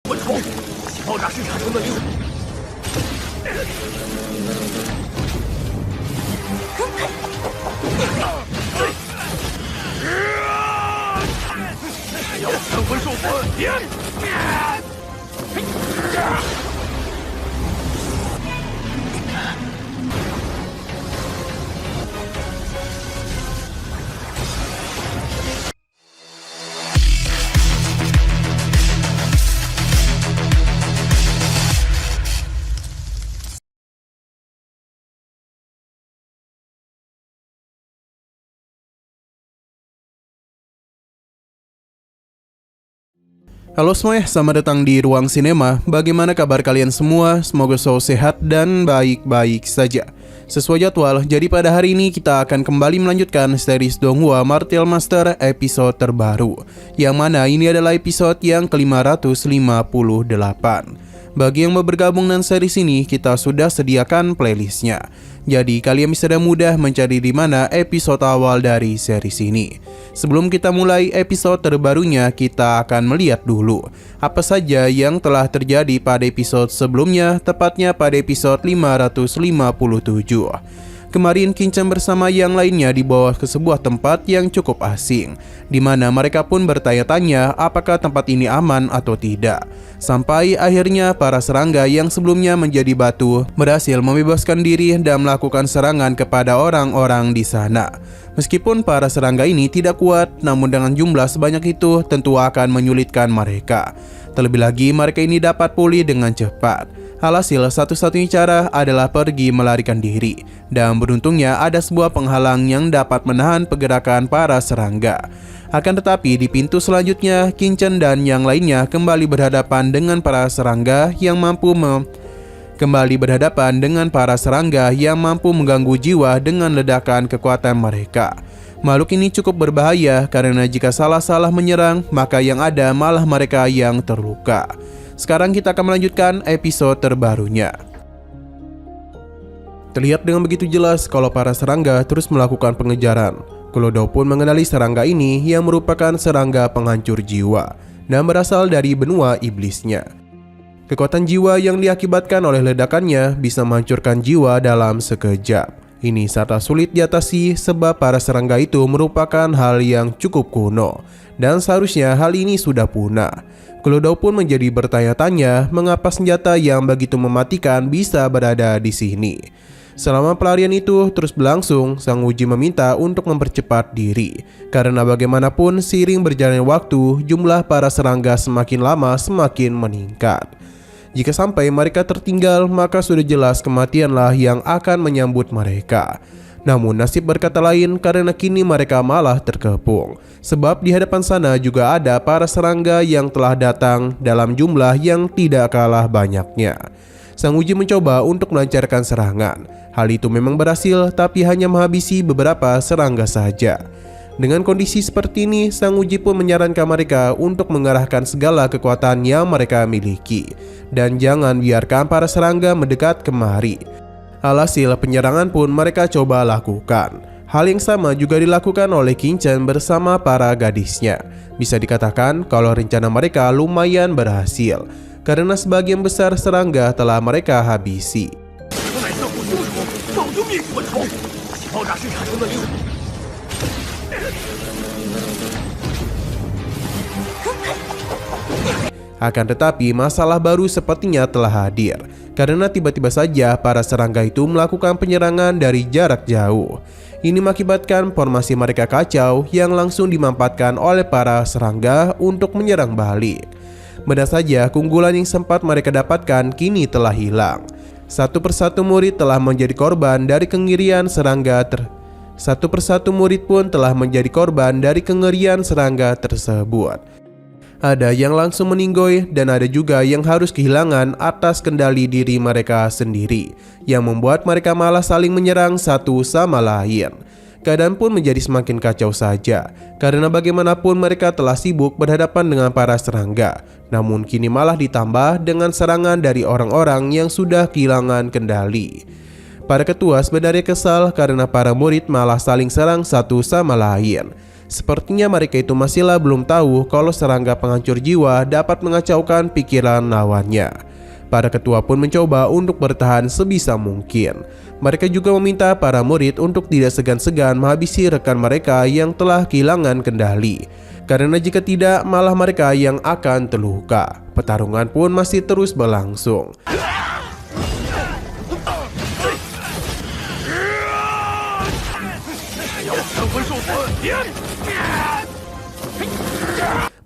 混头，爆炸时产生的灵。要三魂兽魂，点！Halo semuanya, selamat datang di Ruang Sinema. Bagaimana kabar kalian semua? Semoga selalu sehat dan baik-baik saja. Sesuai jadwal, jadi pada hari ini kita akan kembali melanjutkan series Donghua Martial Master episode terbaru, yang mana ini adalah episode yang ke-558. Bagi yang mau bergabung dengan series ini, kita sudah sediakan playlistnya. Jadi kalian bisa dengan mudah mencari di mana episode awal dari series ini. Sebelum kita mulai episode terbarunya, kita akan melihat dulu apa saja yang telah terjadi pada episode sebelumnya, tepatnya pada episode 557. Kemarin Kinchan bersama yang lainnya dibawa ke sebuah tempat yang cukup asing, di mana mereka pun bertanya-tanya apakah tempat ini aman atau tidak. Sampai akhirnya para serangga yang sebelumnya menjadi batu berhasil membebaskan diri dan melakukan serangan kepada orang-orang di sana. Meskipun para serangga ini tidak kuat, namun dengan jumlah sebanyak itu tentu akan menyulitkan mereka. Terlebih lagi mereka ini dapat pulih dengan cepat. Alhasil satu-satunya cara adalah pergi melarikan diri. Dan beruntungnya ada sebuah penghalang yang dapat menahan pergerakan para serangga. Akan tetapi di pintu selanjutnya, Kinchan dan yang lainnya kembali berhadapan dengan para serangga yang mampu mengganggu jiwa dengan ledakan kekuatan mereka. Makhluk ini cukup berbahaya karena jika salah-salah menyerang, maka yang ada malah mereka yang terluka. Sekarang kita akan melanjutkan episode terbarunya. Terlihat dengan begitu jelas kalau para serangga terus melakukan pengejaran. Kulodo pun mengenali serangga ini yang merupakan serangga penghancur jiwa dan berasal dari benua iblisnya. Kekuatan jiwa yang diakibatkan oleh ledakannya bisa menghancurkan jiwa dalam sekejap. Ini sangat sulit diatasi sebab para serangga itu merupakan hal yang cukup kuno dan seharusnya hal ini sudah punah. Kulodo pun menjadi bertanya-tanya mengapa senjata yang begitu mematikan bisa berada di sini. Selama pelarian itu terus berlangsung, Sang Uji meminta untuk mempercepat diri. Karena bagaimanapun seiring berjalannya waktu, jumlah para serangga semakin lama semakin meningkat. Jika sampai mereka tertinggal, maka sudah jelas kematianlah yang akan menyambut mereka. Namun nasib berkata lain karena kini mereka malah terkepung. Sebab di hadapan sana juga ada para serangga yang telah datang dalam jumlah yang tidak kalah banyaknya. Sang Uji mencoba untuk melancarkan serangan. Hal itu memang berhasil, tapi hanya menghabisi beberapa serangga saja. Dengan kondisi seperti ini, Sang Uji pun menyarankan mereka untuk mengerahkan segala kekuatan yang mereka miliki. Dan jangan biarkan para serangga mendekat kemari. Alhasil penyerangan pun mereka coba lakukan. Hal yang sama juga dilakukan oleh Kinchan bersama para gadisnya. Bisa dikatakan kalau rencana mereka lumayan berhasil, karena sebagian besar serangga telah mereka habisi. Akan tetapi masalah baru sepertinya telah hadir, karena tiba-tiba saja para serangga itu melakukan penyerangan dari jarak jauh. Ini mengakibatkan formasi mereka kacau yang langsung dimanfaatkan oleh para serangga untuk menyerang balik. Benar saja keunggulan yang sempat mereka dapatkan kini telah hilang. Satu persatu murid telah menjadi korban dari kengerian serangga tersebut. Ada yang langsung meninggoy dan ada juga yang harus kehilangan atas kendali diri mereka sendiri, yang membuat mereka malah saling menyerang satu sama lain. Keadaan pun menjadi semakin kacau saja, karena bagaimanapun mereka telah sibuk berhadapan dengan para serangga. Namun kini malah ditambah dengan serangan dari orang-orang yang sudah kehilangan kendali. Para ketua sebenarnya kesal karena para murid malah saling serang satu sama lain. Sepertinya mereka itu masihlah belum tahu kalau serangga penghancur jiwa dapat mengacaukan pikiran lawannya. Para ketua pun mencoba untuk bertahan sebisa mungkin. Mereka juga meminta para murid untuk tidak segan-segan menghabisi rekan mereka yang telah kehilangan kendali. Karena jika tidak, malah mereka yang akan terluka. Pertarungan pun masih terus berlangsung.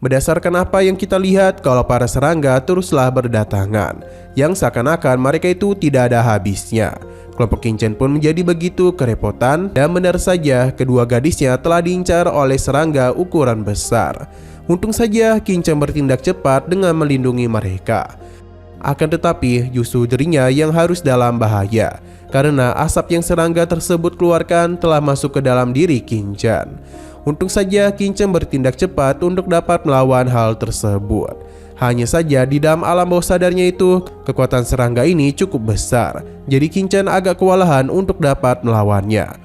Berdasarkan apa yang kita lihat, kalau para serangga teruslah berdatangan, yang seakan-akan mereka itu tidak ada habisnya. Kelompok Qingchen pun menjadi begitu kerepotan, dan benar saja kedua gadisnya telah diincar oleh serangga ukuran besar. Untung saja Qingchen bertindak cepat dengan melindungi mereka. Akan tetapi justru dirinya yang harus dalam bahaya, karena asap yang serangga tersebut keluarkan telah masuk ke dalam diri Qingchen. Untung saja Qingchen bertindak cepat untuk dapat melawan hal tersebut. Hanya saja di dalam alam bawah sadarnya itu, kekuatan serangga ini cukup besar. Jadi Qingchen agak kewalahan untuk dapat melawannya.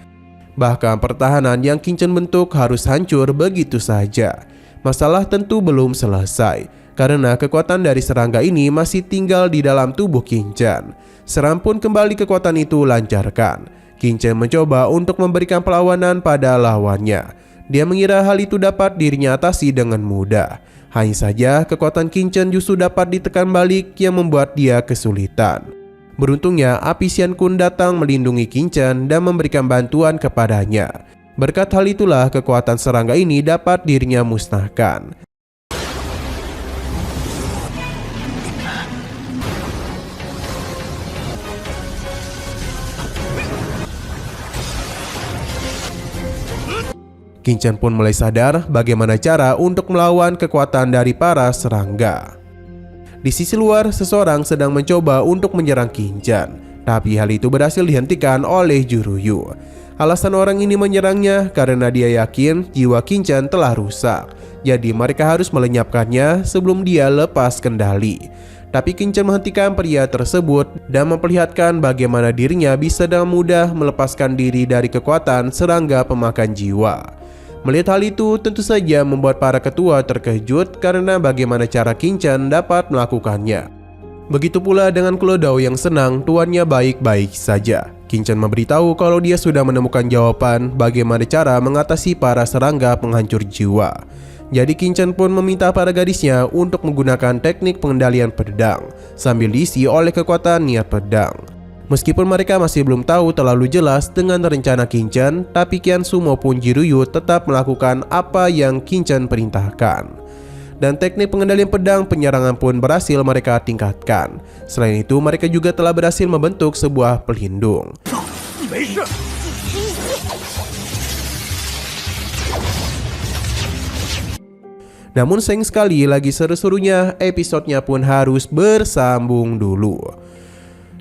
Bahkan pertahanan yang Qingchen bentuk harus hancur begitu saja. Masalah tentu belum selesai, karena kekuatan dari serangga ini masih tinggal di dalam tubuh Qingchen. Seram pun kembali kekuatan itu lancarkan. Qingchen mencoba untuk memberikan perlawanan pada lawannya. Dia mengira hal itu dapat dirinya atasi dengan mudah. Hanya saja kekuatan Qingchen justru dapat ditekan balik yang membuat dia kesulitan. Beruntungnya api Xian Kun datang melindungi Qingchen dan memberikan bantuan kepadanya. Berkat hal itulah kekuatan serangga ini dapat dirinya musnahkan. Qingchen pun mulai sadar bagaimana cara untuk melawan kekuatan dari para serangga. Di sisi luar, seseorang sedang mencoba untuk menyerang Qingchen, tapi hal itu berhasil dihentikan oleh Juruyu. Alasan orang ini menyerangnya karena dia yakin jiwa Qingchen telah rusak, jadi mereka harus melenyapkannya sebelum dia lepas kendali. Tapi Qingchen menghentikan pria tersebut dan memperlihatkan bagaimana dirinya bisa dengan mudah melepaskan diri dari kekuatan serangga pemakan jiwa. Melihat hal itu tentu saja membuat para ketua terkejut karena bagaimana cara Qingchen dapat melakukannya. Begitu pula dengan Klodao yang senang tuannya baik-baik saja. Qingchen memberitahu kalau dia sudah menemukan jawaban bagaimana cara mengatasi para serangga penghancur jiwa. Jadi Qingchen pun meminta para gadisnya untuk menggunakan teknik pengendalian pedang sambil diisi oleh kekuatan niat pedang. Meskipun mereka masih belum tahu terlalu jelas dengan rencana Qingchen, tapi Qiansu maupun Jiruyu tetap melakukan apa yang Qingchen perintahkan. Dan teknik pengendalian pedang penyerangan pun berhasil mereka tingkatkan. Selain itu, mereka juga telah berhasil membentuk sebuah pelindung. Namun sayang sekali lagi seru-serunya, episodenya pun harus bersambung dulu.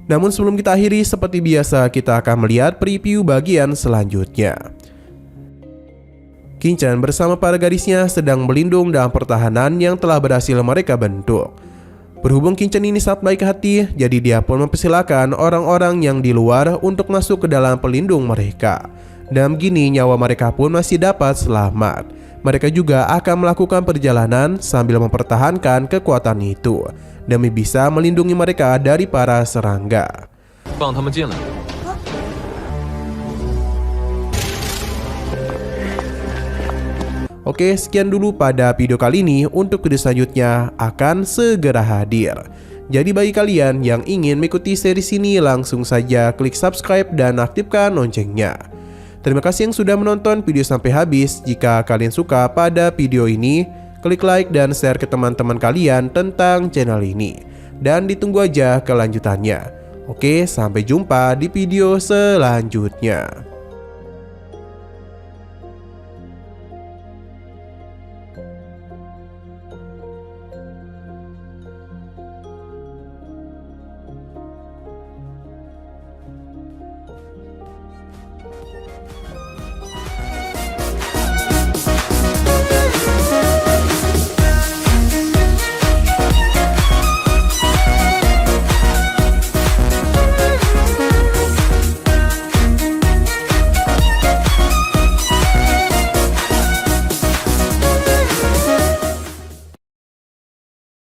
Namun sebelum kita akhiri, seperti biasa kita akan melihat preview bagian selanjutnya. Qingchen bersama para gadisnya sedang melindung dalam pertahanan yang telah berhasil mereka bentuk. Berhubung Qingchen ini sangat baik hati, jadi dia pun mempersilahkan orang-orang yang di luar untuk masuk ke dalam pelindung mereka. Dan begini nyawa mereka pun masih dapat selamat. Mereka juga akan melakukan perjalanan sambil mempertahankan kekuatan itu demi bisa melindungi mereka dari para serangga. Oke, sekian dulu pada video kali ini. Untuk video selanjutnya akan segera hadir. Jadi bagi kalian yang ingin mengikuti series ini, langsung saja klik subscribe dan aktifkan loncengnya. Terima kasih yang sudah menonton video sampai habis. Jika kalian suka pada video ini, klik like dan share ke teman-teman kalian tentang channel ini. Dan ditunggu aja kelanjutannya. Oke, sampai jumpa di video selanjutnya.